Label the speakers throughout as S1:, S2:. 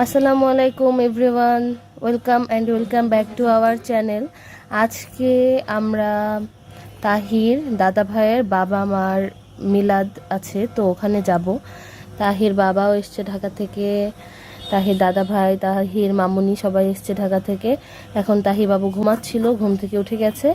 S1: আসসালামু আলাইকুম everyone, welcome back to our channel. আজকে আমরা তাহির দাদা ভাইয়ের বাবা মার মিলাদ আছে, তো ওখানে যাব। তাহির বাবাও এসছে ঢাকা থেকে, তাহির দাদা ভাই, তাহির মামুনি সবাই এসছে ঢাকা থেকে। এখন তাহির বাবু ঘুমাচ্ছিল, ঘুম থেকে উঠে গেছে।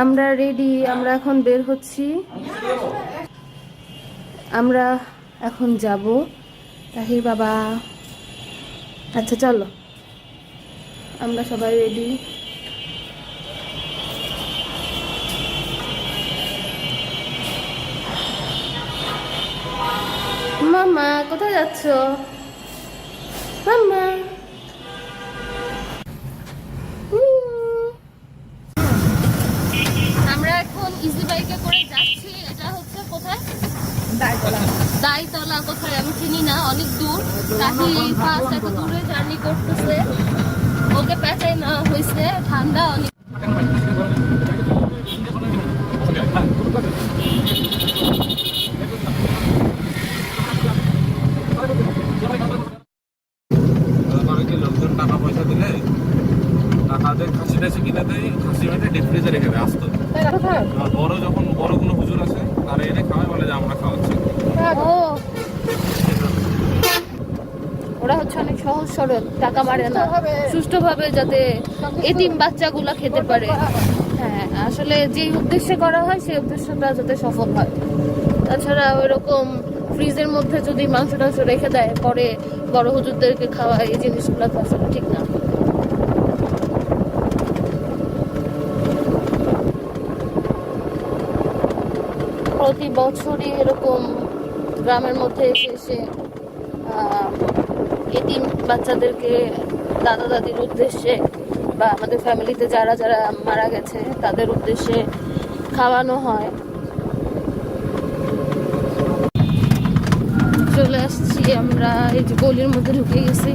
S1: আমরা রেডি, আমরা এখন বের হচ্ছি, আমরা এখন যাব তাহির বাবা। আচ্ছা চলো, আমরা সবাই রেডি। মামা কোথায় যাচ্ছ? মামা আমরা এখন ইজি বাইকে করে যাচ্ছি। এটা হচ্ছে কোথায়? দাইতলা কোথায় আমি চিনি না, অনেক দূর। তাহি ফার্স্ট এত দূরে জার্নি করতেছে, ওকে পেঁচাই না হয়েছে, ঠান্ডা অনেক।
S2: লোকজন টাকা পয়সা দিলে টাকা দিয়ে খাসি টাসি কিনে দেয়, খাসি মেটে ডিপ ফ্রিজে রেখে দেয় আসতো। বড় যখন বড় কোনো হুজুর আছে তারা এনে খাওয়াই, বলে যে আমরা খাওয়াচ্ছি।
S1: ওরা হচ্ছে অনেক সহজ সরল, টাকা মারে না, সুষ্ঠুভাবে যাতে এতিম বাচ্চাগুলো খেতে পারে। হ্যাঁ, আসলে যে উদ্দেশ্যে করা হয় সেই উদ্দেশ্যটা যাতে সফল হয়। তাছাড়া ওইরকম ফ্রিজের মধ্যে যদি মাংস টাংস রেখে দেয়, পরে বড় হুজুরদেরকে খাওয়ায়, এই জিনিসগুলো তো আসলে ঠিক না। প্রতি বছরই এরকম গ্রামের মধ্যে এসে এসে এতিম বাচ্চাদেরকে দাদা দাদির উদ্দেশ্যে বা আমাদের ফ্যামিলিতে যারা যারা মারা গেছে তাদের উদ্দেশ্যে খাওয়ানো হয়। চলে আসছি আমরা, এই যে গলির মধ্যে ঢুকে গেছি।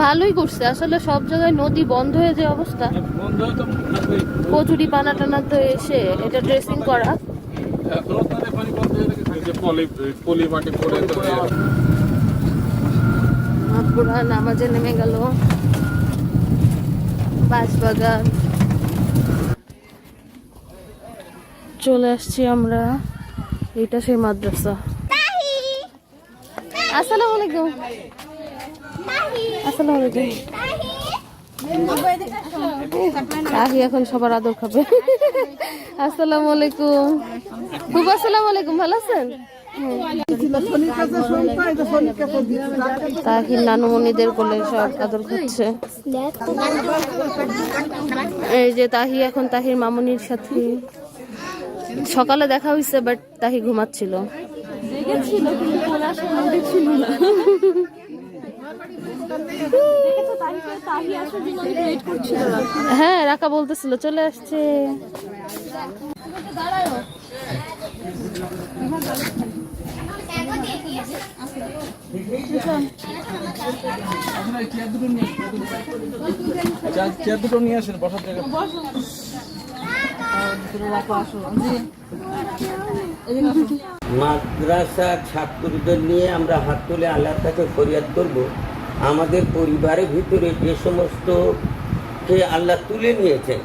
S1: ভালোই করছে আসলে, সব জায়গায় নদী বন্ধ হয়ে যে অবস্থা, কচুরি পানা টানা তো এসে এটা ড্রেসিং করা। পুরা নামাজে নেমে গেল বাঁশবাগান। চলে আসছি আমরা, এটা সেই মাদ্রাসা। আসসালামু আলাইকুম। আসসালামু আলাইকুম। তাহি এখন সবার আদর খাবে। আসসালামু আলাইকুম। খুব আসসালামু আলাইকুম, ভালো আছেন? তাহির নানুমণিদের কোলে সব আদর খাচ্ছে। এই যে তাহি এখন তাহির মামুনির সাথে সকালে দেখা হয়েছে, বাট তাহি ঘুমাচ্ছিল। হ্যাঁ, রাকা বলতেছিল চলে আসছে।
S3: মাদ্রাসা ছাত্রদের নিয়ে আমরা হাত তুলে আল্লাহর কাছে ফরিয়াদ করব। আমাদের পরিবারের ভিতরে যে সমস্তকে আল্লাহ তুলে নিয়েছেন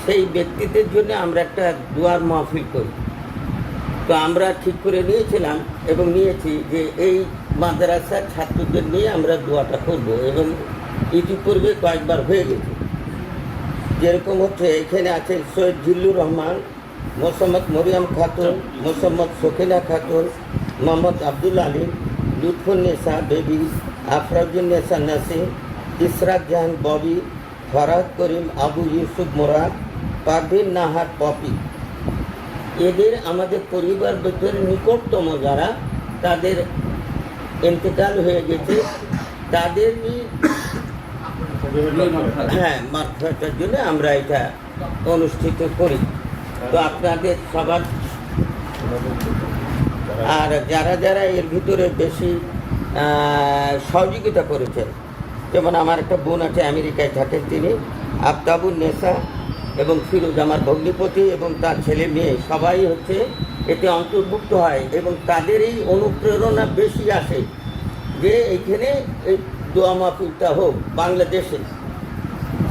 S3: সেই ব্যক্তিদের জন্য আমরা একটা দোয়ার মাহফিল করি। তো আমরা ঠিক করে নিয়েছিলাম এবং নিয়েছি যে এই মাদ্রাসা ছাত্রদের নিয়ে আমরা দোয়াটা করব, এবং ইতিপূর্বে কয়েকবার হয়ে গেছে। যেরকম হচ্ছে, এখানে আছেন সৈয়দ জিল্লুর রহমান, মোসাম্মদ মরিয়াম খাতুন, মোসাম্মদ সকিনা খাতুন, মোহাম্মদ আব্দুল আলিম, লুৎফুন্নেসা বেবি, আফরাজুন্নেসা নাসিম, ইসরাক জাহান ববি, ফরাদ করিম, আবু ইউসুফ মোরাদ, পারভিন নাহার পপি। এদের আমাদের পরিবার ভিতরে নিকটতম যারা, তাদের ইন্তেকাল হয়ে গেছে, তাদের মাগফিরাতের জন্য আমরা এটা অনুষ্ঠিত করি। তো আপনাদের সবার, আর যারা যারা এর ভিতরে বেশি সহযোগিতা করেছেন যেমন আমার একটা বোন আছে আমেরিকায় থাকেন, তিনি আফতাবুন নেসা এবং ফিরোজ আমার ভগ্নিপতি এবং তার ছেলে মেয়ে সবাই হচ্ছে এতে অন্তর্ভুক্ত হয় এবং তাদের এই অনুপ্রেরণা বেশি আসে যে এইখানে এই দোয়া মাহফিলটা হোক বাংলাদেশে।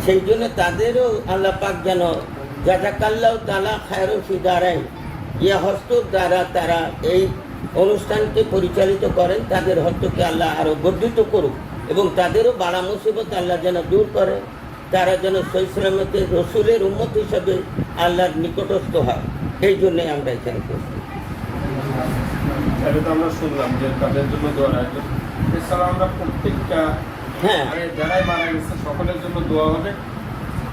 S3: সেই জন্য তাদেরও আল্লাহ পাক যেন জাযাকাল্লাহু তাআলা খায়রুল ফিদারাইন ইয়া হস্তর দ্বারা তারা এই অনুষ্ঠানকে পরিচালিত করেন, তাদের হস্তকে আল্লাহ আরও বর্ধিত করুক এবং তাদেরও বালা মুসিবত আল্লাহ যেন দূর করে, তারা যেন সহি সালামতে রসুলের উম্মত হিসাবে আল্লাহর নিকটস্থ হয়। এই জন্যই আমরা এখানে করছি।
S4: এটা তো আমরা শুনলাম যে তাদের জন্য দোয়া আয়োজন, এছাড়া আমরা প্রত্যেকটা
S3: হ্যাঁ
S4: যারাই মারা গেছে সকলের জন্য দোয়া হবে,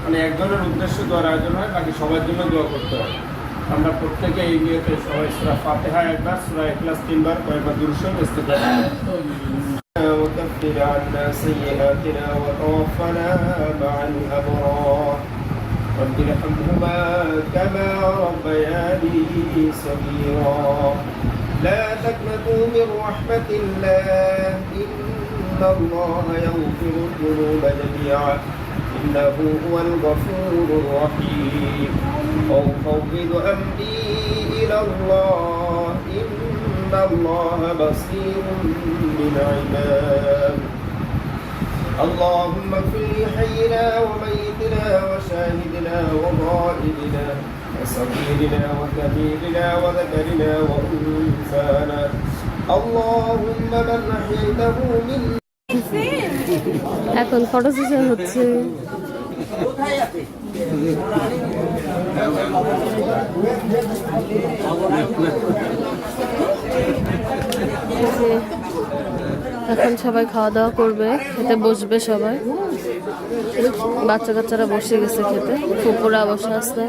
S4: মানে একজনের উদ্দেশ্যে দোয়ার আয়োজন হয়, বাকি সবার জন্য দোয়া করতে হবে। আমরা প্রত্যেকে এই নিয়েতে সবাই সূরা ফাতিহা একবার, সূরা ইখলাস 3 বার, কয়েকবার দুরূদ শরীফ ইস্তেগফার وكفر عنا سيئاتنا وتوفنا مع الأبرار رب ارحمهما كما ربياني صغيرا لا تقنطوا من رحمة الله إن الله يغفر الذنوب جميعا إنه هو الغفور الرحيم وأفوض أمري إلى الله إن الله بصير بالعباد اللهم اغفر لحينا وميتنا وشاهدنا وغائبنا وصغيرنا وكبيرنا وذكرنا وأنثانا اللهم من أحييته منا
S1: এখন ফটো সেশন হচ্ছে।
S3: কোথায় আছে?
S1: এখন সবাই খাওয়া দাওয়া করবে, খেতে বসবে সবাই। বাচ্চা কাচ্চারা বসে গেছে খেতে, ফুপুরা বসে আসছে।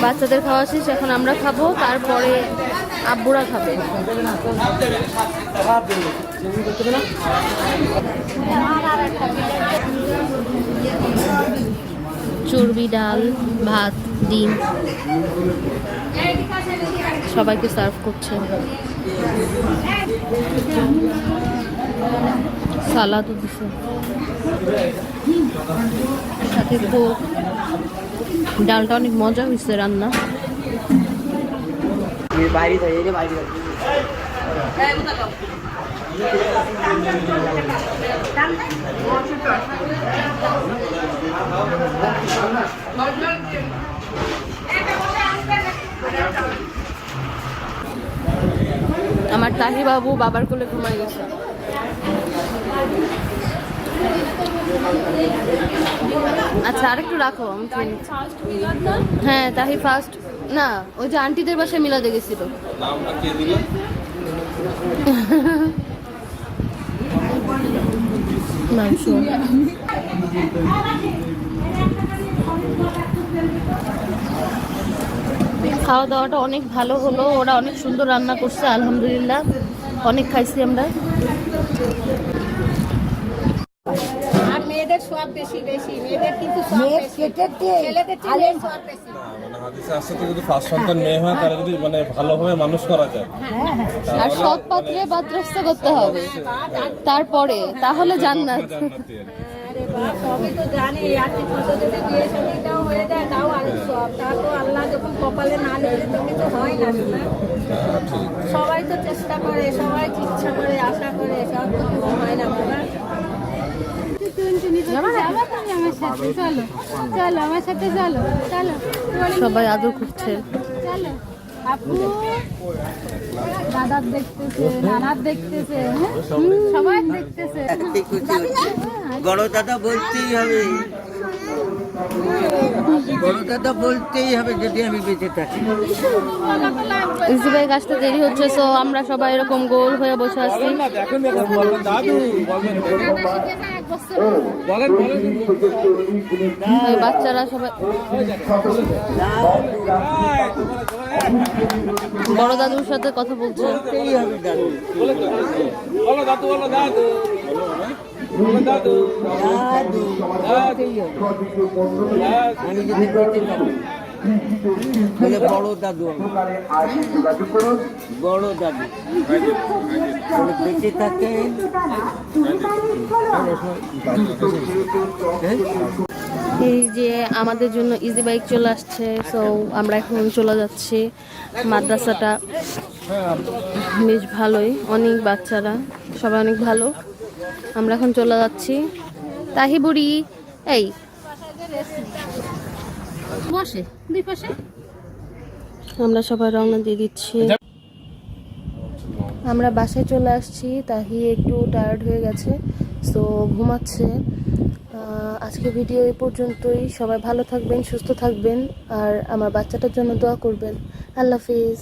S1: বাচ্চাদের খাওয়া শেষ, এখন আমরা খাবো, তারপরে আব্বুরা খাবে। চর্বি, ডাল, ভাত, ডিম সবাইকে সার্ভ করছে। সালাদও দিছে, সাথে কোক। ডালটা অনেক মজা হয়েছে রান্না। আমার তাহি বাবু বাবার কোলে ঘুমাই গেছে। আচ্ছা আরেকটু রাখো, আমি খেয়ে নিচ্ছি। হ্যাঁ তাহি ফার্স্ট না, ওই যে আন্টিদের বাসায় মিলাদে গেছিল।
S2: নামটা কে দিল?
S1: মাংস। খাওয়া দাওয়াটা অনেক ভালো হলো, ওরা অনেক সুন্দর রান্না করছে, আলহামদুলিল্লাহ অনেক খাইছি আমরা।
S5: আর মেয়েদের সব বেশি বেশি, মেয়েদের কিন্তু সব বেশি, ছেলেদের চেয়ে সব বেশি।
S2: মানে হাদিসে আসছে তো যদি ফার্স্ট সন্তান মেয়ে হয় তাহলে যদি মানে ভালোভাবে মানুষ করা যায়,
S1: আর সৎ পাত্রে পাত্রস্থ করতে হবে তারপরে, তাহলে জান্নাত।
S5: আরে বাপ, সবই তো জানি। আর্থিক মতো যদি বিয়ে শাদীটাও হয়ে যায় তাও আরো সব। তা তো আল্লাহ যখন কপালে না লিখলে তো কিছু হয় না। সবাই তো চেষ্টা করে, সবাই ইচ্ছা করে, আশা করে, সব তো কিছু হয় না বাবা। আমার সাথে চলো, চলো আমার সাথে চলো, চলো
S1: সবাই আদর করছে।
S5: চলো আপু, দাদার দেখতেছে, নানার দেখতেছে, সবাই দেখতেছে।
S3: বড় দাদা বলতেই হবে। বড় দাদা বলতেই হবে যদি আমি বেঁচে থাকি।
S1: ইজি বাইক আসতে দেরি হচ্ছে, সো আমরা সবাই এরকম গোল হয়ে বসে আছি। এই বাচ্চারা সবাই, বড় দাদুর সাথে কথা বলছে।
S3: বলতেই হবে দাদু। দাদু বলতেই হবে। আমি যদি বেঁচে থাকি তাহলে বড় দাদু আমি। বড় দাদু যদি বেঁচে থাকেন
S1: এই যে আমাদের জন্য ইজি বাইক চলে আসছে, সো আমরা এখন চলে যাচ্ছি। মাদ্রাসাটা বেশ ভালোই, অনেক বাচ্চারা সবাই অনেক ভালো। আমরা এখন চলে যাচ্ছি। তাহি বুড়ি, এই বসে দুই পাশে। আমরা সবাই রওনা দিয়ে দিচ্ছি। আমরা বাসায় চলে আসছি। তাহি একটু টায়ার্ড হয়ে গেছে, সো ঘুমাচ্ছে। আজকে ভিডিও এই পর্যন্তই। সবাই ভালো থাকবেন, সুস্থ থাকবেন, আর আমার বাচ্চাটার জন্য দোয়া করবেন। আল্লাহ হাফিজ।